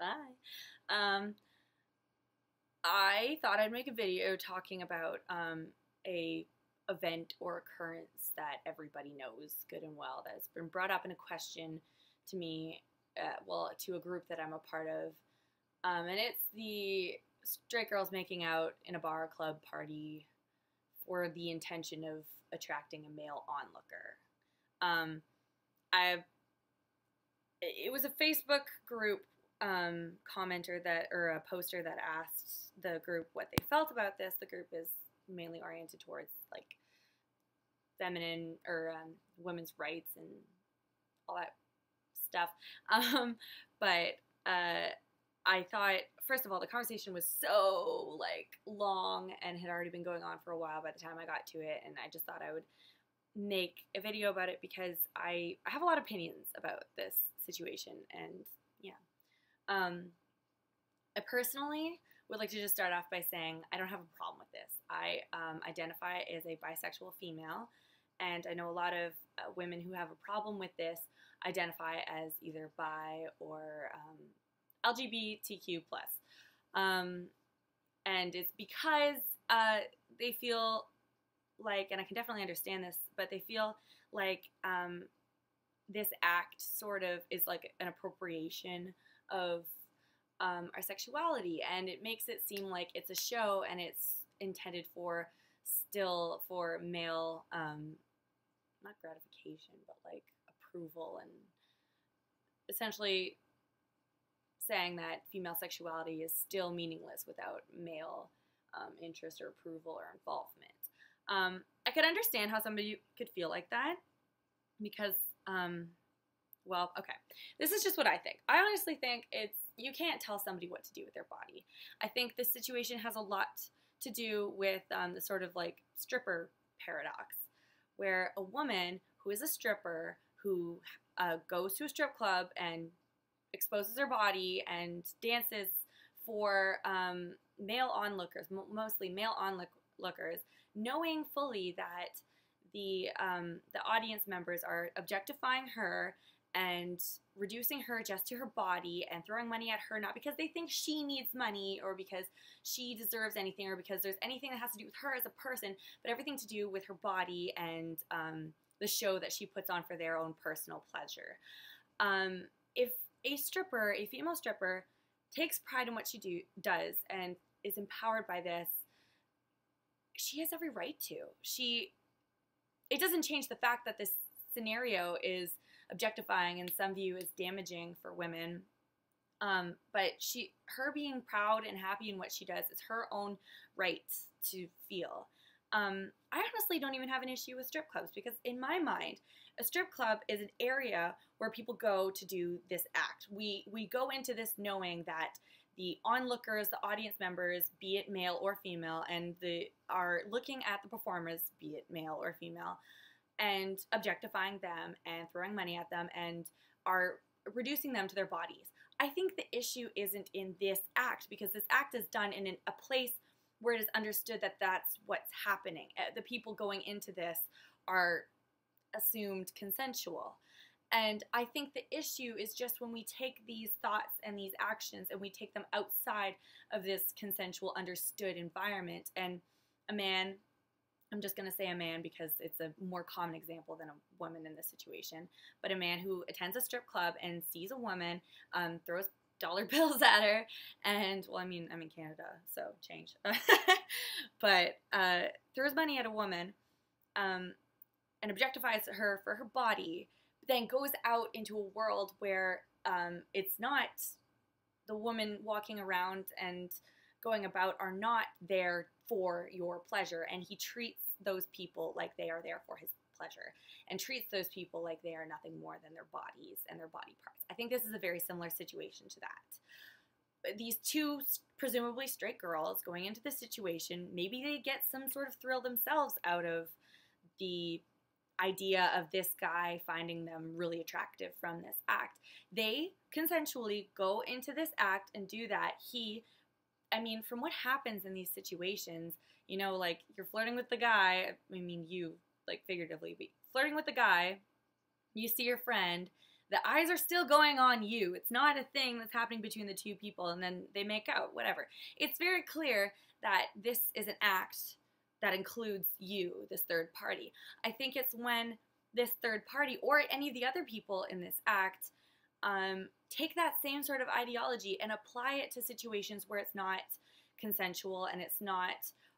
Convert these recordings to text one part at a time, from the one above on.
Hi. Um, I thought I'd make a video talking about a event or occurrence that everybody knows good and well that has been brought up in a question to me, well, to a group that I'm a part of, and it's the straight girls making out in a bar, club, party for the intention of attracting a male onlooker. Um, I it was a Facebook group commenter that or a poster that asked the group what they felt about this. The group is mainly oriented towards like feminine or women's rights and all that stuff. Um, but I thought, first of all, the conversation was so like long and had already been going on for a while by the time I got to it, and I just thought I would make a video about it because I have a lot of opinions about this situation, and yeah. Um, I personally would like to just start off by saying I don't have a problem with this. I identify as a bisexual female, and I know a lot of women who have a problem with this identify as either bi or LGBTQ plus, and it's because they feel like, and I can definitely understand this, but they feel like this act sort of is like an appropriation of our sexuality, and it makes it seem like it's a show and it's intended for still for male, not gratification, but like approval, and essentially saying that female sexuality is still meaningless without male interest or approval or involvement. I could understand how somebody could feel like that because, well, okay, this is just what I think. I honestly think you can't tell somebody what to do with their body. I think this situation has a lot to do with the sort of like stripper paradox, where a woman who is a stripper who goes to a strip club and exposes her body and dances for male onlookers, mostly male onlookers, knowing fully that the audience members are objectifying her and reducing her just to her body and throwing money at her, not because they think she needs money or because she deserves anything or because there's anything that has to do with her as a person, but everything to do with her body and the show that she puts on for their own personal pleasure. If a stripper, a female stripper, takes pride in what she does and is empowered by this, she has every right to. It doesn't change the fact that this scenario is objectifying and some view is damaging for women. But her being proud and happy in what she does is her own right to feel. I honestly don't even have an issue with strip clubs because in my mind, a strip club is an area where people go to do this act. We go into this knowing that the onlookers, the audience members, be it male or female, and are looking at the performers, be it male or female, and objectifying them and throwing money at them and are reducing them to their bodies. I think the issue isn't in this act because this act is done in a place where it is understood that that's what's happening. The people going into this are assumed consensual. And I think the issue is just when we take these thoughts and these actions and we take them outside of this consensual, understood environment. And a man, I'm just going to say a man because it's a more common example than a woman in this situation, but a man who attends a strip club and sees a woman, throws dollar bills at her, and, well, I'm in Canada, so change. But throws money at a woman and objectifies her for her body, then goes out into a world where it's not the woman walking around and going about are not there for your pleasure, and he treats those people like they are there for his pleasure and treats those people like they are nothing more than their bodies and their body parts. I think this is a very similar situation to that. These two presumably straight girls going into this situation, maybe they get some sort of thrill themselves out of the idea of this guy finding them really attractive from this act. They consensually go into this act and do that. From what happens in these situations, like you're flirting with the guy, you, like figuratively, but flirting with the guy, you see your friend, the eyes are still going on you. It's not a thing that's happening between the two people and then they make out, whatever. It's very clear that this is an act that includes you, this third party. I think it's when this third party or any of the other people in this act take that same sort of ideology and apply it to situations where it's not consensual and it's not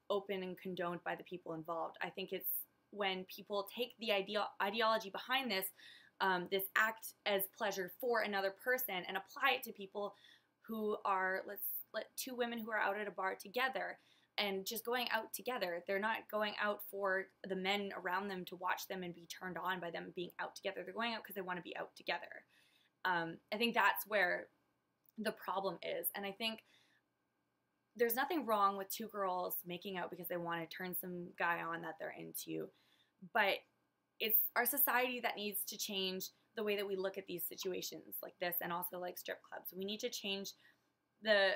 open and condoned by the people involved. I think it's when people take the ideology behind this this act as pleasure for another person and apply it to people who are, let two women who are out at a bar together and just going out together. They're not going out for the men around them to watch them and be turned on by them being out together. They're going out because they want to be out together. I think that's where the problem is. And I think there's nothing wrong with two girls making out because they want to turn some guy on that they're into. But it's our society that needs to change the way that we look at these situations like this, and also like strip clubs. We need to change the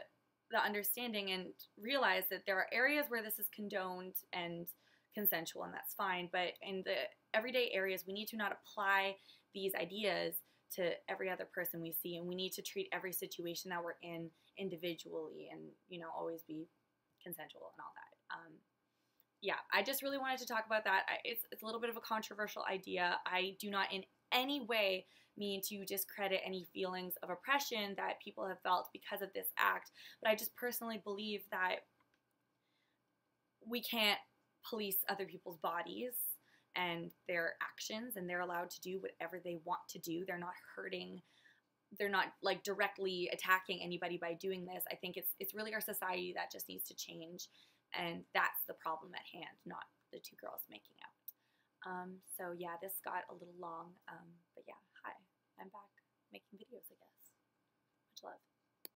understanding and realize that there are areas where this is condoned and consensual, and that's fine. But in the everyday areas, we need to not apply these ideas to every other person we see, and we need to treat every situation that we're in individually, and always be consensual and all that. Yeah, I just really wanted to talk about that. It's a little bit of a controversial idea. I do not in any way mean to discredit any feelings of oppression that people have felt because of this act, but I just personally believe that we can't police other people's bodies and their actions, and they're allowed to do whatever they want to do. They're not hurting. They're not like directly attacking anybody by doing this. I think it's really our society that just needs to change. And that's the problem at hand, not the two girls making out. So yeah, this got a little long, but yeah, hi, I'm back making videos, I guess. Much love.